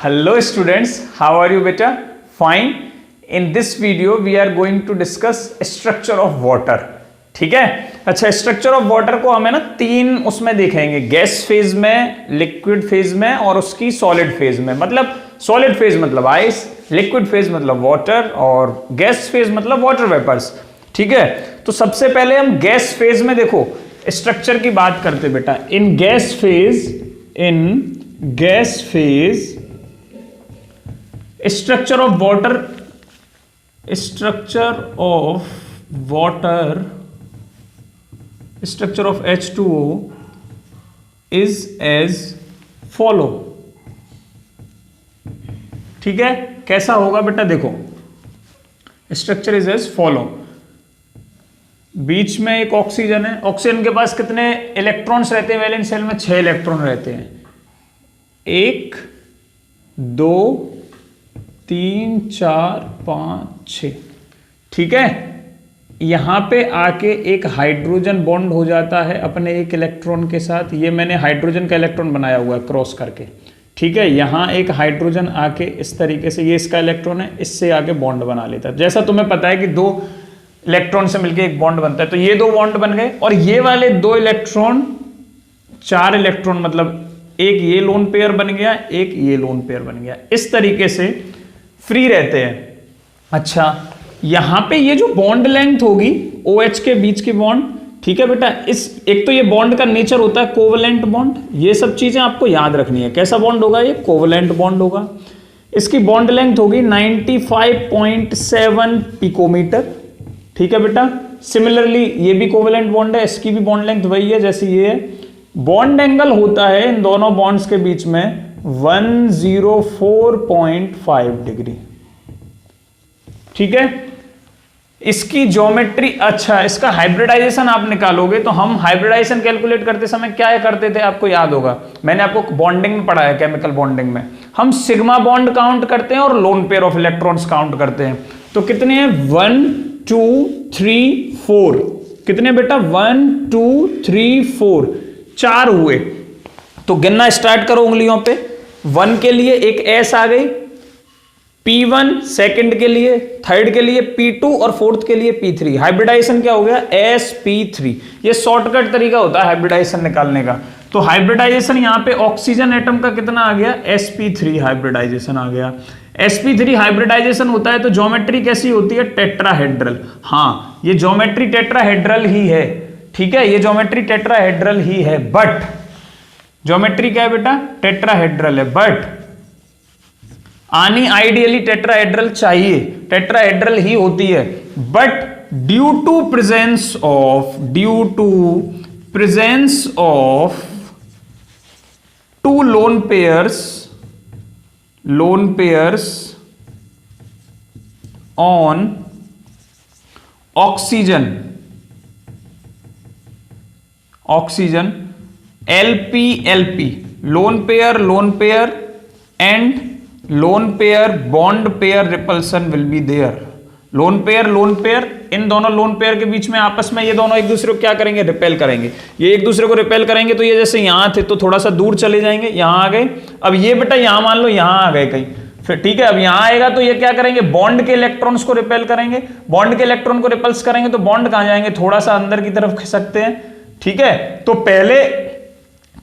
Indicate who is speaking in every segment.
Speaker 1: Hello students, how are you beta? Fine. In this video we are going to discuss structure of water. ठीक है। अच्छा, structure of water को हमें ना तीन उसमें देखेंगे, गैस फेज में, लिक्विड फेज में और उसकी सॉलिड फेज में। मतलब सॉलिड फेज मतलब आइस, लिक्विड फेज मतलब वाटर और गैस फेज मतलब वाटर वेपर्स। ठीक है, तो सबसे पहले हम गैस फेज में देखो स्ट्रक्चर की बात करते बेटा। इन gas phase structure of water structure of H2O is as follow। ठीक है, कैसा होगा बेटा? देखो स्ट्रक्चर इज एज फॉलो। बीच में एक ऑक्सीजन है। ऑक्सीजन के पास कितने इलेक्ट्रॉन्स रहते हैं? वैलेंस शेल में 6 इलेक्ट्रॉन रहते हैं। 1 2 3 4 5 6। ठीक है, यहां पे आके एक हाइड्रोजन बॉन्ड हो जाता है अपने एक इलेक्ट्रॉन के साथ। ये मैंने हाइड्रोजन का इलेक्ट्रॉन बनाया हुआ है क्रॉस करके। ठीक है, यहां एक हाइड्रोजन आके इस तरीके से, ये इसका इलेक्ट्रॉन है, इससे आके बॉन्ड बना लेता है। जैसा तुम्हें पता है कि 2 इलेक्ट्रॉन से मिलकर एक बॉन्ड बनता है, तो ये 2 बॉन्ड बन गए। और ये वाले 2 इलेक्ट्रॉन 4 इलेक्ट्रॉन, मतलब एक ये लोन पेयर बन गया, एक ये लोन पेयर बन गया। इस तरीके से फ्री रहते हैं। अच्छा, यहां पे ये जो बॉन्ड लेंथ होगी OH के बीच की बॉन्ड, ठीक है बेटा, इस एक तो ये बॉन्ड का नेचर होता है कोवलेंट बॉन्ड। ये सब चीजें आपको याद रखनी है। कैसा बॉन्ड होगा? ये कोवलेंट बॉन्ड होगा। इसकी बॉन्ड लेंथ होगी 95.7 पिकोमीटर। ठीक है बेटा, सिमिलरली ये भी कोवलेंट बॉन्ड है, इसकी भी बॉन्ड लेंथ वही है जैसे ये है। बॉन्ड एंगल होता है इन दोनों बॉन्ड्स के बीच में 104.5 डिग्री। ठीक है, इसकी ज्योमेट्री, अच्छा इसका हाइब्रिडाइजेशन आप निकालोगे तो हम हाइब्रिडाइजेशन कैलकुलेट करते समय क्या करते थे आपको याद होगा, मैंने आपको बॉन्डिंग में पढ़ाया, केमिकल बॉन्डिंग में हम सिग्मा बॉन्ड काउंट करते हैं और lone pair of electrons count करते हैं। तो कितने हैं? 1 2 3 4। कितने बेटा? 1 2 3 4, 4 हुए। तो गिनना स्टार्ट करो उंगलियों पे। 1 के लिए एक S आ गई, P1 सेकंड के लिए, थर्ड के लिए P2 और फोर्थ के लिए P3। हाइब्रिडाइजेशन क्या हो गया? sp3। ये शॉर्टकट तरीका होता है हाइब्रिडाइजेशन निकालने का। तो हाइब्रिडाइजेशन यहां पे ऑक्सीजन एटम का कितना आ गया? sp3 हाइब्रिडाइजेशन आ गया। sp3 हाइब्रिडाइजेशन होता है तो ज्योमेट्री कैसी होती है? टेट्राहेड्रल। हाँ, ये ज्योमेट्री टेट्राहेड्रल ही है। ठीक है, ये ज्योमेट्री टेट्राहेड्रल ही है, बट ज्योमेट्री क्या है बेटा? टेट्राहेड्रल है, बट आनी आइडियली टेट्राहेड्रल चाहिए, टेट्राहेड्रल ही होती है। But due to presence of 2 lone pairs on oxygen LP lone pair and lone pair bond pair repulsion will be there. Lone pair in दोनों लोन पेयर के बीच में आपस में ये दोनों एक दूसरे को क्या करेंगे? रिपेल करेंगे। ये एक दूसरे को रिपेल करेंगे तो ये जैसे यहां थे तो थोड़ा सा दूर चले जाएंगे, यहां आ गए। अब ये बेटा यहां मान लो यहां आ गए कहीं, फिर ठीक है, अब यहां आएगा तो ये क्या करेंगे? बॉन्ड के इलेक्ट्रॉन्स को रिपेल करेंगे। बॉन्ड के इलेक्ट्रॉन को रिपल्स करेंगे तो बॉन्ड कहां जाएंगे? थोड़ा सा अंदर की तरफ खिसकते हैं। ठीक है, तो पहले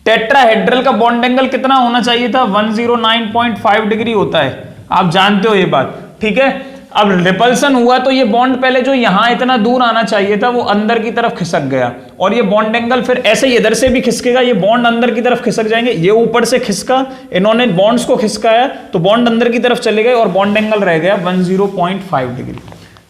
Speaker 1: टेट्राहेड्रल का बॉन्ड एंगल कितना होना चाहिए था? 109.5 डिग्री होता है, आप जानते हो ये बात। ठीक है, अब रिपल्सन हुआ तो ये बॉन्ड पहले जो यहां इतना दूर आना चाहिए था वो अंदर की तरफ खिसक गया, और ये बॉन्ड एंगल फिर ऐसे इधर से भी खिसकेगा, ये बॉन्ड अंदर की तरफ खिसक जाएंगे। ये ऊपर से खिसका, इन्होंने बॉन्ड्स को खिसकाया तो बॉन्ड अंदर की तरफ चले गए और बॉन्ड एंगल रह गया 10.5 डिग्री।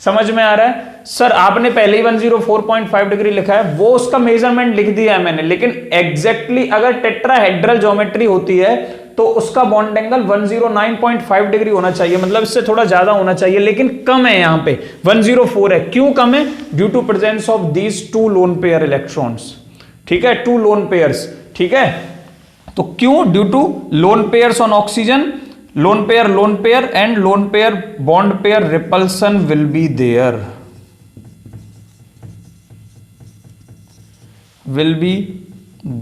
Speaker 1: समझ में आ रहा है? सर आपने पहले ही 104.5 डिग्री लिखा है, वो उसका मेजरमेंट लिख दिया है मैंने, लेकिन एग्जैक्टली अगर टेट्राहेड्रल ज्योमेट्री होती है तो उसका बॉन्ड एंगल 109.5 डिग्री होना चाहिए, मतलब इससे थोड़ा ज्यादा होना चाहिए, लेकिन कम है यहां पे 104 है। क्यों कम है? Due to presence of these 2 lone pair electrons. ठीक है, 2 लोन पेयर्स। ठीक है, तो क्यों? Due to lone pairs on oxygen, lone pair and lone pair bond pair repulsion will be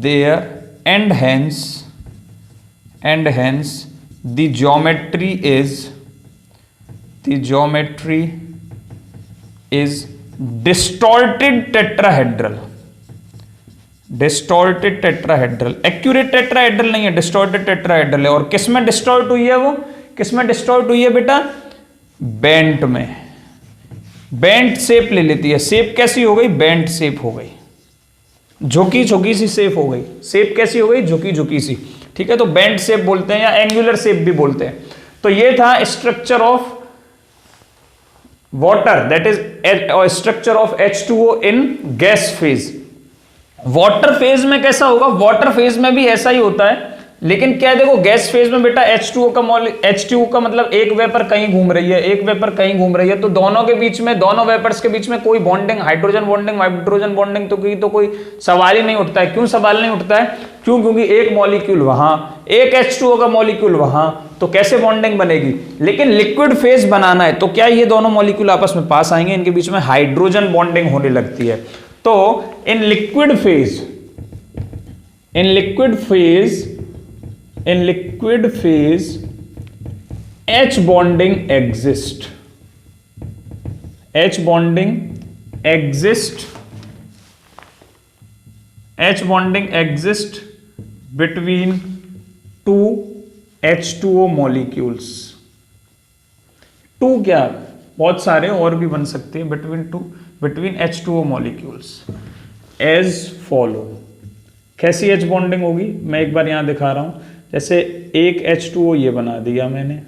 Speaker 1: there, and hence the geometry is distorted tetrahedral. Distorted tetrahedral, accurate tetrahedral नहीं है, distorted tetrahedral है। और किस में डिस्टॉर्ट हुई है वो, किस में डिस्टॉर्ट हुई है बेटा, बेंट में। बेंट शेप ले लेती है। शेप कैसी हो गई, बेंट शेप हो गई, झुकी झुकी सी शेप हो गई। शेप कैसी हो गई, झुकी झुकी सी, ठीक है। तो बेंट शेप बोलते हैं या एंगुलर शेप भी बोलते हैं। तो ये था structure of water, that is structure of H2O in gas phase. Water phase में कैसा होगा, वाटर फेज में भी ऐसा ही होता है, लेकिन क्या है देखो, गैस फेज में बेटा H2O का मतलब एक वेपर कहीं घूम रही है, एक वेपर कहीं घूम रही है, तो दोनों के बीच में, दोनों वेपर्स के बीच में कोई बॉन्डिंग, हाइड्रोजन बॉन्डिंग तो कोई सवाल ही नहीं उठता है। क्यों सवाल नहीं उठता है, क्यों, क्योंकि एक मॉलिक्यूल वहां, एक H2O का मॉलिक्यूल वहां, तो कैसे बॉन्डिंग बनेगी। लेकिन लिक्विड फेज बनाना है तो क्या ये दोनों मॉलिक्यूल आपस में पास आएंगे, इनके बीच में हाइड्रोजन बॉन्डिंग होने लगती है। तो in liquid phase H bonding exist between two H2O molecules। Two क्या, बहुत सारे और भी बन सकते हैं, between H2O molecules as follow। कैसी H बॉन्डिंग होगी, मैं एक बार यहां दिखा रहा हूं। जैसे एक H2O ये बना दिया मैंने,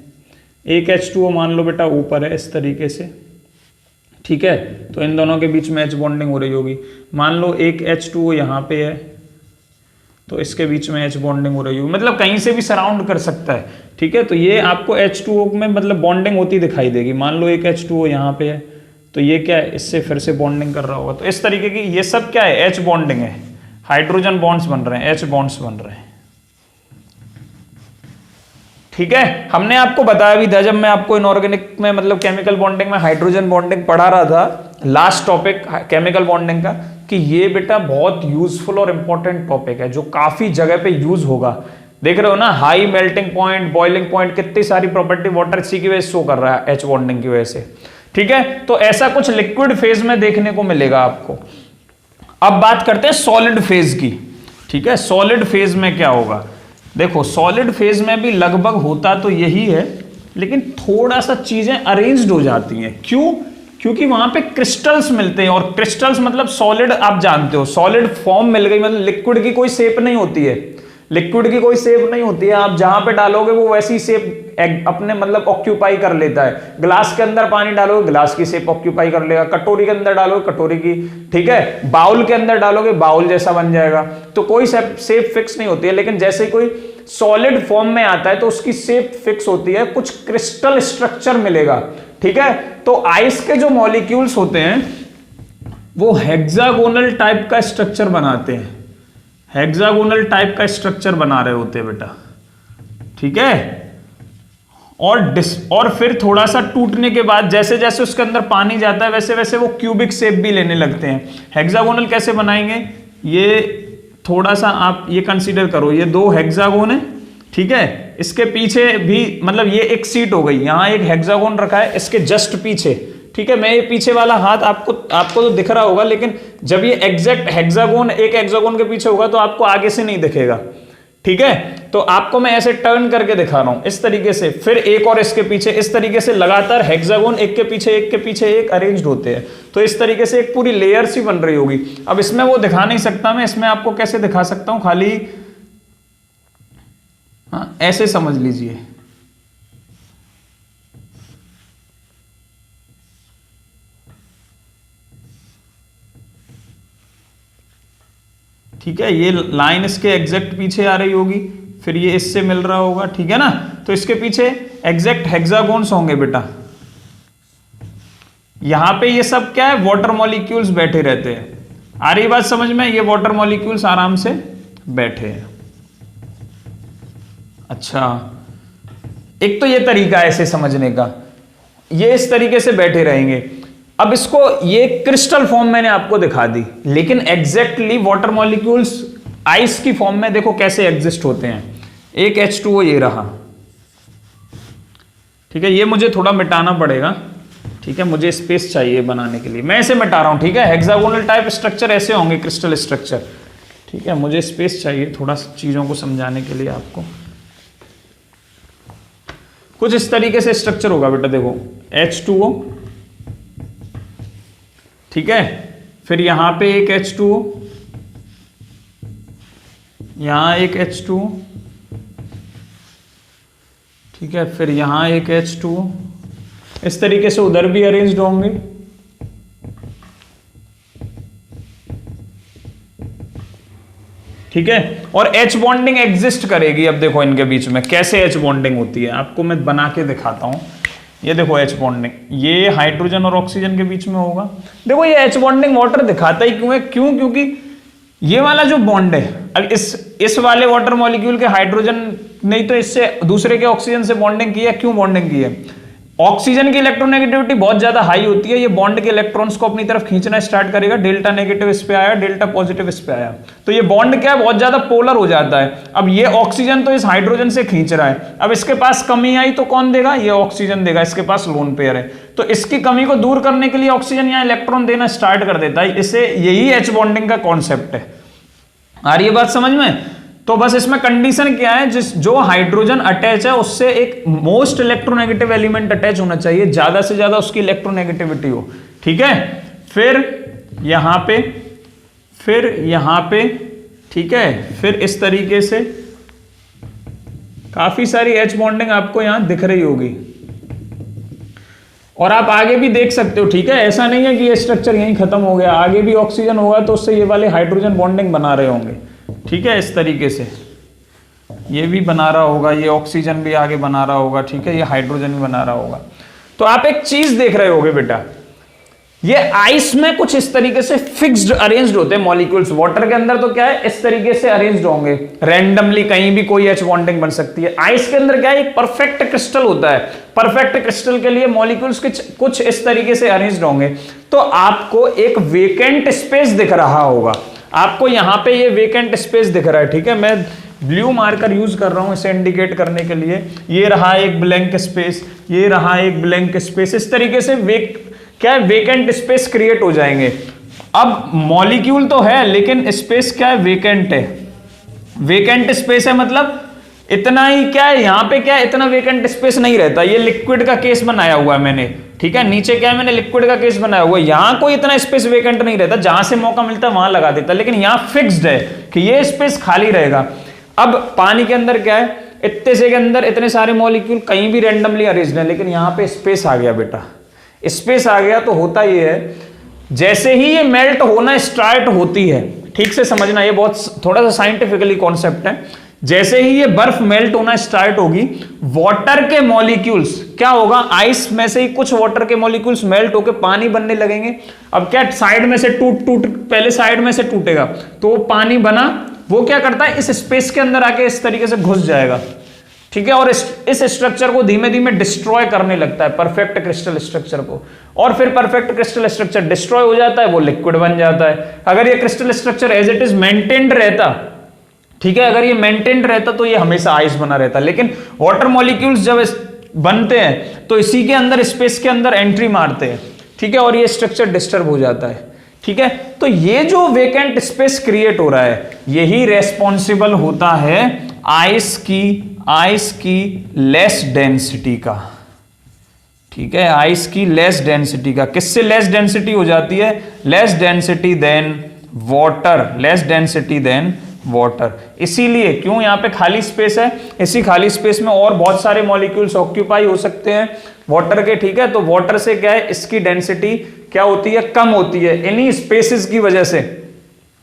Speaker 1: एक H2O मान लो बेटा ऊपर है इस तरीके से, ठीक है। तो इन दोनों के बीच में H बॉन्डिंग हो रही होगी। मान लो एक H2O यहाँ पे है, तो इसके बीच में H बॉन्डिंग हो रही होगी, मतलब कहीं से भी सराउंड कर सकता है, ठीक है। तो ये आपको H2O में मतलब बॉन्डिंग होती दिखाई देगी। मान लो एक H2O यहाँ पे है, तो ये क्या है, इससे फिर से बॉन्डिंग कर रहा होगा। तो इस तरीके की ये सब क्या है, H बॉन्डिंग है, हाइड्रोजन बॉन्ड्स बन रहे हैं, H बॉन्ड्स बन रहे हैं, ठीक है। हमने आपको बताया भी था जब मैं आपको इनऑर्गेनिक में मतलब केमिकल बॉन्डिंग में हाइड्रोजन बॉन्डिंग पढ़ा रहा था, लास्ट टॉपिक केमिकल बॉन्डिंग का, कि ये बेटा बहुत यूजफुल और इंपॉर्टेंट टॉपिक है जो काफी जगह पे यूज होगा। देख रहे हो ना, high melting point, boiling point, कितनी सारी प्रॉपर्टी वाटर इसी की वजह से शो कर रहा है, H बॉन्डिंग की वजह से, ठीक है। तो ऐसा कुछ लिक्विड फेज में देखने को मिलेगा आपको। अब बात करते हैं सॉलिड फेज की, ठीक है। सॉलिड फेज में क्या होगा, देखो सॉलिड फेज में भी लगभग होता तो यही है, लेकिन थोड़ा सा चीजें अरेंज्ड हो जाती हैं। क्यों, क्योंकि वहां पे क्रिस्टल्स मिलते हैं, और क्रिस्टल्स मतलब सॉलिड, आप जानते हो सॉलिड फॉर्म मिल गई, मतलब लिक्विड की कोई शेप नहीं होती है, लिक्विड की कोई शेप नहीं होती है। आप जहां पे डालोगे वो वैसी शेप अपने मतलब ऑक्यूपाई कर लेता है। ग्लास के अंदर पानी डालोगे, ग्लास की शेप ऑक्यूपाई कर लेगा। कटोरी के अंदर डालोगे, कटोरी की, ठीक है। बाउल के अंदर डालोगे, बाउल जैसा बन जाएगा। तो कोई शेप फिक्स नहीं होती है, लेकिन जैसे कोई सॉलिड फॉर्म में आता है तो उसकी शेप फिक्स होती है, कुछ क्रिस्टल स्ट्रक्चर मिलेगा, ठीक है। तो आइस के जो मॉलिक्यूल्स होते हैं वो हेक्सागोनल टाइप का स्ट्रक्चर बनाते हैं, हेक्सागोनल टाइप का स्ट्रक्चर बना रहे होते हैं बेटा, ठीक है। और फिर थोड़ा सा टूटने के बाद जैसे जैसे उसके अंदर पानी जाता है वैसे वैसे वो क्यूबिक शेप भी लेने लगते हैं। हेक्सागोनल कैसे बनाएंगे, ये थोड़ा सा आप ये कंसीडर करो, ये दो हेक्सागोन है, ठीक है। इसके पीछे भी मतलब ये एक सीट हो गई, यहां एक हेक्सागोन रखा है इसके जस्ट पीछे, ठीक है। मैं ये पीछे वाला हाथ आपको तो दिख रहा होगा, लेकिन जब ये एग्जैक्ट हेक्सागोन एक हेक्सागोन के पीछे होगा तो आपको आगे से नहीं दिखेगा, ठीक है। तो आपको मैं ऐसे टर्न करके दिखा रहा हूं इस तरीके से, फिर एक और इसके पीछे, इस तरीके से लगातार हेक्सागोन एक के पीछे एक अरेंज्ड होते हैं। तो इस तरीके से एक पूरी लेयर सी बन रही होगी। अब इसमें वो दिखा नहीं सकता मैं, इसमें आपको कैसे दिखा सकता हूं, खाली हाँ ऐसे समझ लीजिए, ठीक है। ये लाइन इसके एग्जैक्ट पीछे आ रही होगी, फिर ये इससे मिल रहा होगा, ठीक है ना। तो इसके पीछे एग्जैक्ट हेक्सागोन्स होंगे बेटा। यहां पे ये सब क्या है, वाटर मॉलिक्यूल्स बैठे रहते हैं। आ रही बात समझ में, ये वाटर मॉलिक्यूल्स आराम से बैठे हैं। अच्छा, एक तो ये तरीका है ऐसे समझने का, ये इस तरीके से बैठे रहेंगे। अब इसको ये क्रिस्टल फॉर्म मैंने आपको दिखा दी, लेकिन एग्जैक्टली वाटर मॉलिक्यूल्स आइस की फॉर्म में देखो कैसे एग्जिस्ट होते हैं। एक H2O ये रहा, ठीक है, ये मुझे थोड़ा मिटाना पड़ेगा, ठीक है, मुझे स्पेस चाहिए बनाने के लिए, मैं इसे मिटा रहा हूं, ठीक है। हेक्सागोनल टाइप स्ट्रक्चर ऐसे होंगे क्रिस्टल स्ट्रक्चर, ठीक है, मुझे स्पेस चाहिए थोड़ा चीजों को समझाने के लिए आपको। कुछ इस तरीके से स्ट्रक्चर होगा बेटा, देखो H2O, ठीक है, फिर यहां पे एक H2O, यहां एक H2O, ठीक है, फिर यहां एक H2O, इस तरीके से उधर भी अरेंज्ड होंगे, ठीक है। और H बॉन्डिंग एग्जिस्ट करेगी। अब देखो इनके बीच में कैसे H बॉन्डिंग होती है, आपको मैं बना के दिखाता हूं। ये देखो H बॉन्डिंग, ये हाइड्रोजन और ऑक्सीजन के बीच में होगा। देखो ये H बॉन्डिंग वाटर दिखाता ही क्यों है, क्योंकि ये वाला जो बॉन्ड है, अब इस वाले वाटर मॉलिक्यूल के हाइड्रोजन नहीं तो इससे दूसरे के ऑक्सीजन से बॉन्डिंग की है। क्यों बॉन्डिंग की है? ऑक्सीजन की इलेक्ट्रोनेगेटिविटी बहुत ज्यादा हाई होती है, ये बॉन्ड के इलेक्ट्रॉन्स को अपनी तरफ खींचना स्टार्ट करेगा। डेल्टा नेगेटिव इस पे आया, डेल्टा पॉजिटिव इस पे आया, तो ये बॉन्ड क्या है, बहुत ज्यादा पोलर हो जाता है। अब ये ऑक्सीजन तो इस हाइड्रोजन से खींच रहा है, अब इसके पास कमी आई तो कौन देगा? ये ऑक्सीजन देगा, इसके पास लोन पेयर है, तो इसकी कमी को दूर करने के लिए ऑक्सीजन यहाँ इलेक्ट्रॉन देना स्टार्ट कर देता है। इसे यही H बॉन्डिंग का कॉन्सेप्ट है। आ रही है बात समझ में? तो बस इसमें कंडीशन क्या है, जो हाइड्रोजन अटैच है उससे एक मोस्ट इलेक्ट्रोनेगेटिव एलिमेंट अटैच होना चाहिए, ज्यादा से ज्यादा उसकी इलेक्ट्रोनेगेटिविटी हो, ठीक है। फिर यहां पे, फिर यहां पे, ठीक है, फिर इस तरीके से काफी सारी H बॉन्डिंग आपको यहां दिख रही होगी, और आप आगे भी देख सकते हो, ठीक है। ऐसा नहीं है कि ये स्ट्रक्चर यहीं खत्म हो गया, आगे भी ऑक्सीजन होगा तो उससे ये वाले हाइड्रोजन बॉन्डिंग बना रहे होंगे, ठीक है। इस तरीके से ये भी बना रहा होगा, ये ऑक्सीजन भी आगे बना रहा होगा, ठीक है, ये हाइड्रोजन भी बना रहा होगा। तो आप एक चीज देख रहे होगे बेटा, ये आइस में कुछ इस तरीके से फिक्स्ड अरेंज्ड होते हैं मॉलिक्यूल्स। वाटर के अंदर तो क्या है, इस तरीके से अरेंज्ड होंगे, रैंडमली कहीं भी कोई H बॉन्डिंग बन सकती है। आइस के अंदर क्या है, एक परफेक्ट क्रिस्टल होता है, परफेक्ट क्रिस्टल के लिए मॉलिक्यूल्स कुछ इस तरीके से अरेंज्ड होंगे। तो आपको एक वेकेंट स्पेस दिख रहा होगा, आपको यहां पे ये वेकेंट स्पेस दिख रहा है, ठीक है। मैं ब्लू मार्कर यूज कर रहा हूं इसे इंडिकेट करने के लिए। ये रहा एक ब्लैंक स्पेस, ये रहा एक ब्लैंक स्पेस, इस तरीके से क्या है, वेकेंट स्पेस क्रिएट हो जाएंगे। अब मॉलिक्यूल तो है लेकिन स्पेस क्या है, वेकेंट है। वेकेंट स्पेस है मतलब इतना ही क्या है, यहां पे क्या है, इतना वेकेंट स्पेस नहीं रहता। ये लिक्विड का केस बनाया हुआ है मैंने, ठीक है, नीचे क्या है, मैंने लिक्विड का केस बनाया हुआ है। यहां कोई इतना स्पेस वेकेंट नहीं रहता, जहां से मौका मिलता है वहां लगा देता, लेकिन यहां फिक्स्ड है कि ये स्पेस खाली रहेगा। अब पानी के अंदर क्या है, इतने से के अंदर इतने सारे मॉलिक्यूल कहीं भी रैंडमली अरेंज्ड है, लेकिन यहां पे स्पेस आ गया बेटा, स्पेस आ गया तो होता ये है, जैसे ही ये मेल्ट होना स्टार्ट होती है, ठीक से समझना, ये बहुत थोड़ा सा साइंटिफिकली कॉन्सेप्ट है। जैसे ही ये बर्फ मेल्ट होना स्टार्ट होगी, वाटर के मॉलिक्यूल्स क्या होगा, आइस में से ही कुछ वाटर के मॉलिक्यूल्स मेल्ट होकर पानी बनने लगेंगे। अब क्या साइड में से पहले साइड में से टूटेगा, तो वो पानी बना, वो क्या करता है, इस स्पेस के अंदर आके इस तरीके से घुस जाएगा, ठीक है, और इस स्ट्रक्चर को धीमे धीमे डिस्ट्रॉय करने लगता है, परफेक्ट क्रिस्टल स्ट्रक्चर को। और फिर परफेक्ट क्रिस्टल स्ट्रक्चर डिस्ट्रॉय हो जाता है, वो लिक्विड बन जाता है। अगर ये crystal structure as it is maintained रहता, ठीक है, अगर ये मेंटेन्ड रहता तो ये हमेशा आइस बना रहता। लेकिन वाटर मॉलिक्यूल्स जब बनते हैं तो इसी के अंदर, स्पेस के अंदर एंट्री मारते हैं, ठीक है, और ये स्ट्रक्चर डिस्टर्ब हो जाता है, ठीक है। तो ये जो वेकेंट स्पेस क्रिएट हो रहा है, यही रेस्पॉन्सिबल होता है आइस की लेस डेंसिटी का, ठीक है, आइस की लेस डेंसिटी का। किससे लेस डेंसिटी हो जाती है? Less density than water, less density than water. इसीलिए क्यों यहाँ पे खाली स्पेस है, इसी खाली स्पेस में और बहुत सारे मॉलिक्यूल्स ऑक्यूपाई हो सकते हैं वाटर के, ठीक है। तो वाटर से क्या है, इसकी डेंसिटी क्या होती है, कम होती है इन्हीं स्पेसेस की वजह से।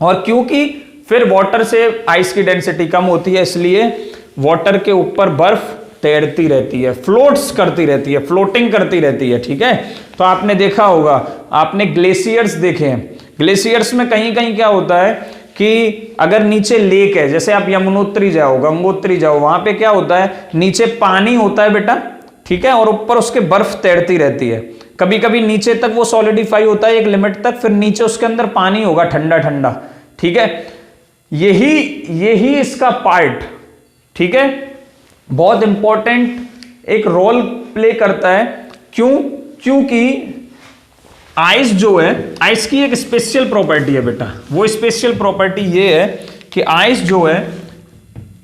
Speaker 1: और क्योंकि फिर वाटर से आइस की डेंसिटी कम होती है, इसलिए वाटर के ऊपर बर्फ तैरती रहती है, फ्लोट्स करती रहती है, फ्लोटिंग करती रहती है, ठीक है। तो आपने देखा होगा, आपने ग्लेशियर्स देखे हैं, ग्लेशियर्स में कहीं कहीं क्या होता है कि अगर नीचे लेक है, जैसे आप यमुनोत्री जाओ, गंगोत्री जाओ, वहां पे क्या होता है, नीचे पानी होता है बेटा, ठीक है, और ऊपर उसके बर्फ तैरती रहती है। कभी कभी नीचे तक वो सॉलिडिफाई होता है एक लिमिट तक, फिर नीचे उसके अंदर पानी होगा ठंडा ठंडा, ठीक है। यही इसका पार्ट, ठीक है, बहुत इंपॉर्टेंट एक रोल प्ले करता है। क्यों? क्योंकि आइस जो है, आइस की एक स्पेशल प्रॉपर्टी है बेटा, वो स्पेशल प्रॉपर्टी ये है कि आइस जो है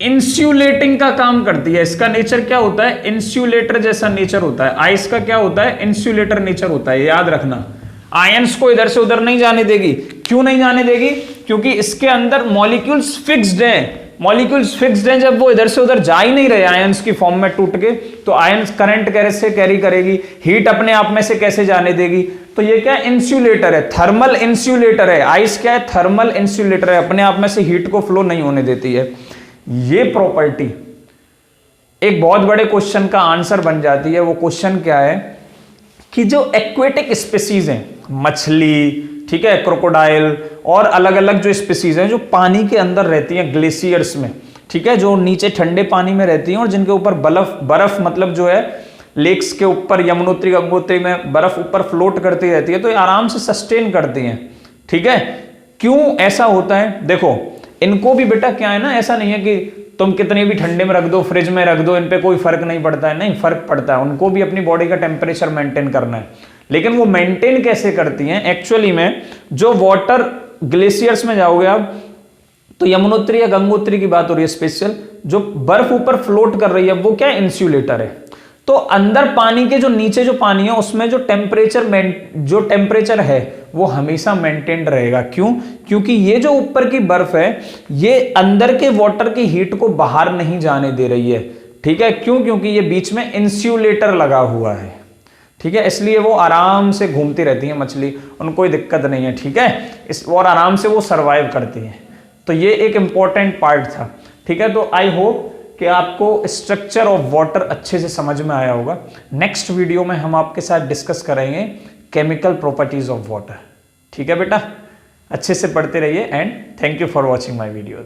Speaker 1: इंसुलेटिंग का काम करती है। इसका नेचर क्या होता है? इंसुलेटर जैसा नेचर होता है। आइस का क्या होता है? इंसुलेटर नेचर होता है, याद रखना। आयंस को इधर से उधर नहीं जाने देगी। क्यों नहीं जाने देगी? क्योंकि इसके अंदर मॉलिक्यूल्स फिक्स्ड हैं। मॉलिक्यूल्स फिक्स्ड हैं, जब वो इधर से उधर जा ही नहीं रहे आयंस की फॉर्म में टूट के, तो आयंस करंट कैसे कैरी करेगी? हीट अपने आप में से कैसे जाने देगी? तो ये क्या? इंसुलेटर है, थर्मल इंसुलेटर है। आइस क्या है? थर्मल इंसुलेटर है, अपने आप में से हीट को फ्लो नहीं होने देती है। ये प्रॉपर्टी एक बहुत बड़े क्वेश्चन का आंसर बन जाती है। वो क्वेश्चन क्या है कि जो एक्वेटिक स्पीसीज हैं, मछली, ठीक है, क्रोकोडाइल और अलग अलग जो स्पीसीज हैं जो पानी के अंदर रहती हैं, ग्लेशियर्स में, ठीक है, जो नीचे ठंडे पानी में रहती हैं और जिनके ऊपर बर्फ मतलब जो है लेक्स के ऊपर, यमुनोत्री गंगोत्री में बर्फ ऊपर फ्लोट करती रहती है, तो ये आराम से सस्टेन करती हैं। ठीक है, क्यों ऐसा होता है? देखो इनको भी बेटा क्या है ना, ऐसा नहीं है कि तुम कितने भी ठंडे में रख दो, फ्रिज में रख दो, इन पे कोई फर्क नहीं पड़ता है। नहीं, फर्क पड़ता है। उनको भी अपनी बॉडी का टेम्परेचर मेंटेन करना है। लेकिन वो मेंटेन कैसे करती हैं? एक्चुअली में जो वाटर ग्लेशियर्स में जाओगे आप, तो यमुनोत्री या गंगोत्री की बात हो रही है स्पेशल, जो बर्फ ऊपर फ्लोट कर रही है, वो क्या है? इंसुलेटर है। तो अंदर पानी के जो नीचे जो पानी है उसमें जो टेम्परेचर है वो हमेशा मेंटेन्ड रहेगा। क्यों? क्योंकि ये जो ऊपर की बर्फ है ये अंदर के वाटर की हीट को बाहर नहीं जाने दे रही है। ठीक है, क्यों? क्योंकि ये बीच में इंसुलेटर लगा हुआ है। ठीक है, इसलिए वो आराम से घूमती रहती है मछली, उनको कोई दिक्कत नहीं है। ठीक है, और आराम से वो सर्वाइव करती है। तो ये एक इंपॉर्टेंट पार्ट था। ठीक है, तो आई होप कि आपको स्ट्रक्चर ऑफ वाटर अच्छे से समझ में आया होगा। नेक्स्ट वीडियो में हम आपके साथ डिस्कस करेंगे केमिकल प्रॉपर्टीज ऑफ वाटर। ठीक है बेटा, अच्छे से पढ़ते रहिए and thank you for watching my videos.